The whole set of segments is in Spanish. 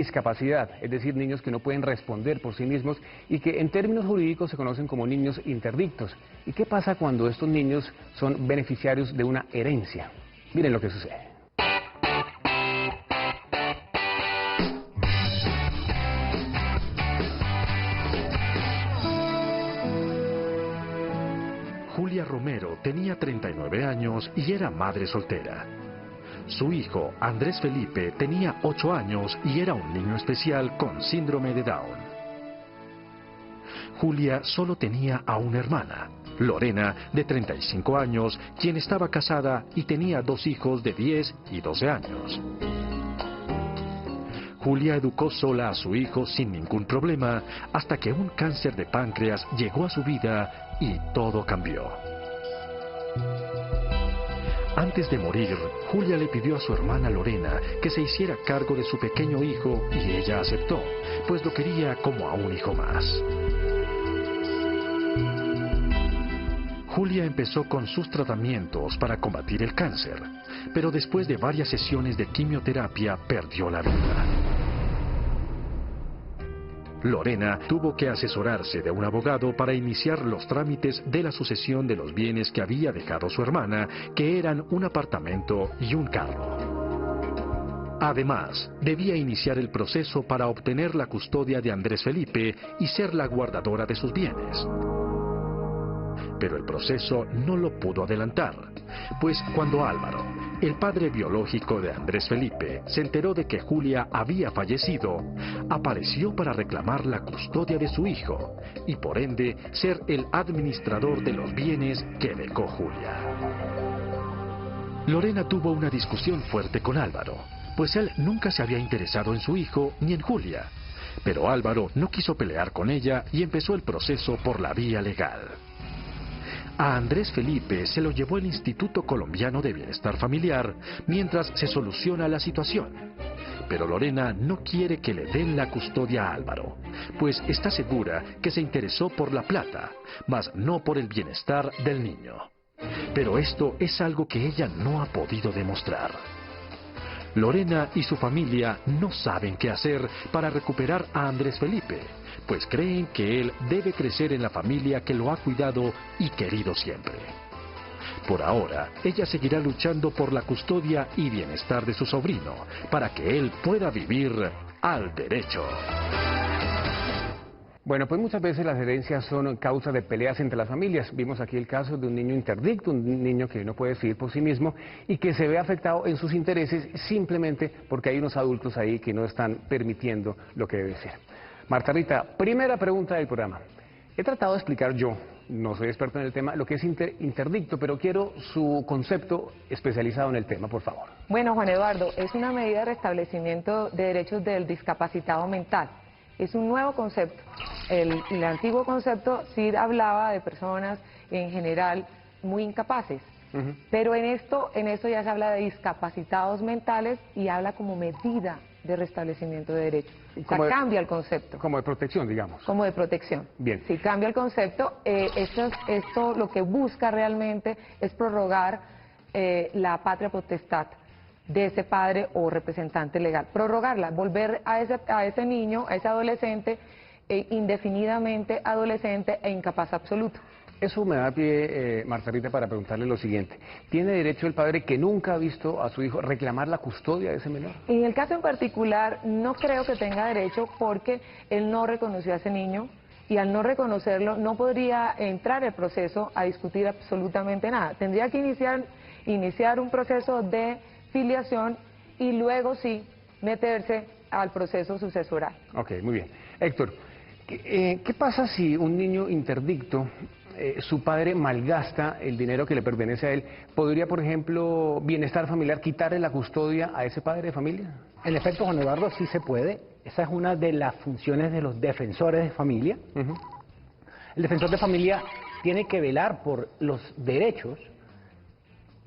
discapacidad, es decir, niños que no pueden responder por sí mismos y que en términos jurídicos se conocen como niños interdictos. ¿Y qué pasa cuando estos niños son beneficiarios de una herencia? Miren lo que sucede. Julia Romero tenía 39 años y era madre soltera. Su hijo, Andrés Felipe, tenía 8 años y era un niño especial con síndrome de Down. Julia solo tenía a una hermana, Lorena, de 35 años, quien estaba casada y tenía 2 hijos de 10 y 12 años. Julia educó sola a su hijo sin ningún problema hasta que un cáncer de páncreas llegó a su vida y todo cambió. Antes de morir, Julia le pidió a su hermana Lorena que se hiciera cargo de su pequeño hijo y ella aceptó, pues lo quería como a un hijo más. Julia empezó con sus tratamientos para combatir el cáncer, pero después de varias sesiones de quimioterapia perdió la vida. Lorena tuvo que asesorarse de un abogado para iniciar los trámites de la sucesión de los bienes que había dejado su hermana, que eran un apartamento y un carro. Además, debía iniciar el proceso para obtener la custodia de Andrés Felipe y ser la guardadora de sus bienes. Pero el proceso no lo pudo adelantar, pues cuando Álvaro, el padre biológico de Andrés Felipe, se enteró de que Julia había fallecido, apareció para reclamar la custodia de su hijo y por ende ser el administrador de los bienes que dejó Julia. Lorena tuvo una discusión fuerte con Álvaro, pues él nunca se había interesado en su hijo ni en Julia, pero Álvaro no quiso pelear con ella y empezó el proceso por la vía legal. A Andrés Felipe se lo llevó el Instituto Colombiano de Bienestar Familiar mientras se soluciona la situación. Pero Lorena no quiere que le den la custodia a Álvaro, pues está segura que se interesó por la plata, mas no por el bienestar del niño. Pero esto es algo que ella no ha podido demostrar. Lorena y su familia no saben qué hacer para recuperar a Andrés Felipe, pues creen que él debe crecer en la familia que lo ha cuidado y querido siempre. Por ahora, ella seguirá luchando por la custodia y bienestar de su sobrino, para que él pueda vivir al derecho. Bueno, pues muchas veces las herencias son causa de peleas entre las familias. Vimos aquí el caso de un niño interdicto, un niño que no puede decidir por sí mismo y que se ve afectado en sus intereses simplemente porque hay unos adultos ahí que no están permitiendo lo que debe ser. Marta Rita, primera pregunta del programa. He tratado de explicar yo, no soy experto en el tema, lo que es interdicto, pero quiero su concepto especializado en el tema, por favor. Bueno, Juan Eduardo, es una medida de restablecimiento de derechos del discapacitado mental. Es un nuevo concepto. El antiguo concepto sí hablaba de personas en general muy incapaces, pero en esto ya se habla de discapacitados mentales y habla como medida de restablecimiento de derechos. O sea, cambia el concepto. Como de protección, digamos. Como de protección. Bien. Si cambia el concepto, esto lo que busca realmente es prorrogar la patria potestad de ese padre o representante legal. Prorrogarla, volver a ese niño, a ese adolescente, indefinidamente adolescente e incapaz absoluto. Eso me da pie, Marta Rita, para preguntarle lo siguiente. ¿Tiene derecho el padre que nunca ha visto a su hijo reclamar la custodia de ese menor? En el caso en particular, no creo que tenga derecho porque él no reconoció a ese niño y al no reconocerlo no podría entrar el proceso a discutir absolutamente nada. Tendría que iniciar un proceso de filiación y luego sí meterse al proceso sucesoral. Ok, muy bien. Héctor, ¿qué pasa si un niño interdicto, su padre malgasta el dinero que le pertenece a él? ¿Podría, por ejemplo, bienestar familiar quitarle la custodia a ese padre de familia? En efecto, Juan Eduardo, sí se puede. Esa es una de las funciones de los defensores de familia. El defensor de familia tiene que velar por los derechos,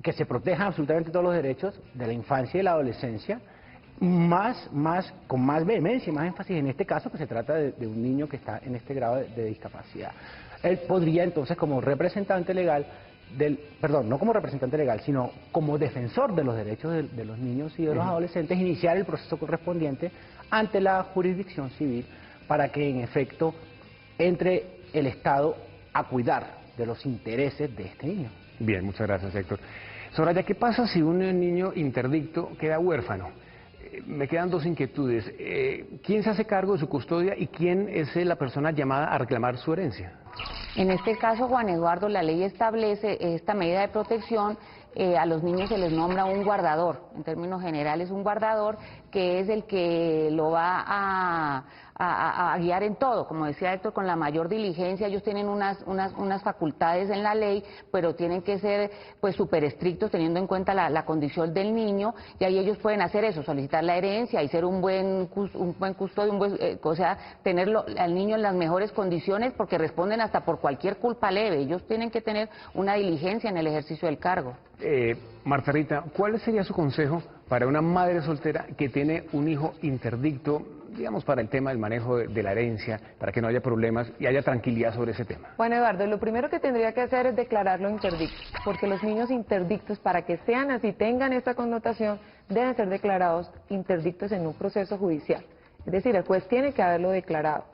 que se protejan absolutamente todos los derechos de la infancia y la adolescencia, con más vehemencia y más énfasis en este caso, que se trata de un niño que está en este grado de discapacidad. Él podría entonces, como representante legal no como representante legal, sino como defensor de los derechos de los niños y de los adolescentes, iniciar el proceso correspondiente ante la jurisdicción civil para que en efecto entre el Estado a cuidar de los intereses de este niño. Bien, muchas gracias, Héctor. Soraya, ¿qué pasa si un niño interdicto queda huérfano? Me quedan dos inquietudes. ¿Quién se hace cargo de su custodia y quién es la persona llamada a reclamar su herencia? En este caso, Juan Eduardo, la ley establece esta medida de protección. A los niños se les nombra un guardador, en términos generales un guardador, que es el que lo va a guiar en todo, como decía Héctor, con la mayor diligencia. Ellos tienen unas facultades en la ley, pero tienen que ser pues súper estrictos teniendo en cuenta la condición del niño, y ahí ellos pueden hacer eso, solicitar la herencia y ser un buen custodio, o sea, tenerlo al niño en las mejores condiciones, porque responden hasta por cualquier culpa leve. Ellos tienen que tener una diligencia en el ejercicio del cargo. Marta Rita, ¿cuál sería su consejo para una madre soltera que tiene un hijo interdicto, digamos, para el tema del manejo de la herencia, para que no haya problemas y haya tranquilidad sobre ese tema? Bueno, Eduardo, lo primero que tendría que hacer es declararlo interdicto, porque los niños interdictos, para que sean así, tengan esta connotación, deben ser declarados interdictos en un proceso judicial. Es decir, el juez tiene que haberlo declarado.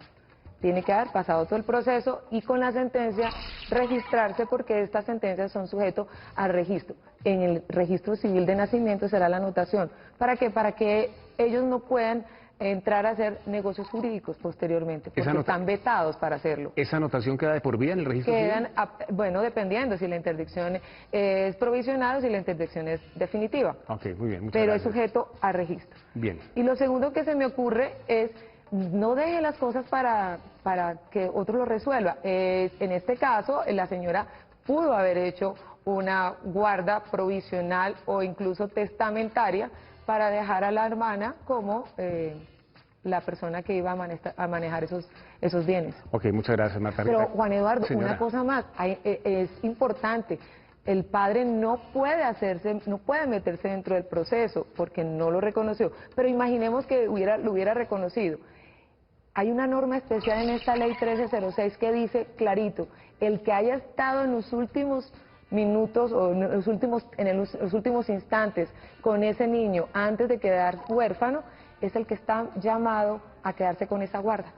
Tiene que haber pasado todo el proceso y con la sentencia registrarse, porque estas sentencias son sujetos al registro. En el registro civil de nacimiento será la anotación. ¿Para qué? Para que ellos no puedan entrar a hacer negocios jurídicos posteriormente, porque están vetados para hacerlo. ¿Esa anotación queda de por vida en el registro civil? Bueno, dependiendo si la interdicción es provisional o si la interdicción es definitiva. Ok, muy bien, muchas Pero gracias. es sujeto a registro. Bien. Y lo segundo que se me ocurre es: no deje las cosas para que otro lo resuelva. En este caso, la señora pudo haber hecho una guarda provisional o incluso testamentaria para dejar a la hermana como la persona que iba a manejar esos bienes. Ok, muchas gracias, Marta Rita. Pero, Juan Eduardo, Señora, una cosa más, es importante. El padre no puede meterse dentro del proceso porque no lo reconoció. Pero imaginemos que lo hubiera reconocido. Hay una norma especial en esta ley 1306 que dice clarito: el que haya estado en los últimos minutos o en los últimos instantes con ese niño antes de quedar huérfano es el que está llamado a quedarse con esa guarda.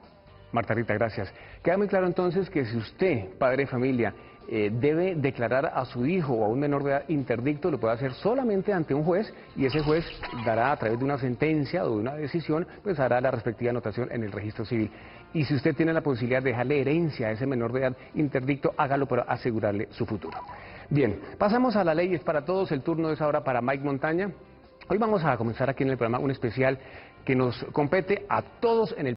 Marta Rita, gracias. Queda muy claro entonces que si usted, padre de familia, debe declarar a su hijo o a un menor de edad interdicto, lo puede hacer solamente ante un juez, y ese juez dará, a través de una sentencia o de una decisión, pues hará la respectiva anotación en el registro civil. Y si usted tiene la posibilidad de dejarle herencia a ese menor de edad interdicto, hágalo para asegurarle su futuro. Bien, pasamos a la ley es para todos. El turno es ahora para Mike Montaña. Hoy vamos a comenzar aquí en el programa un especial que nos compete a todos en el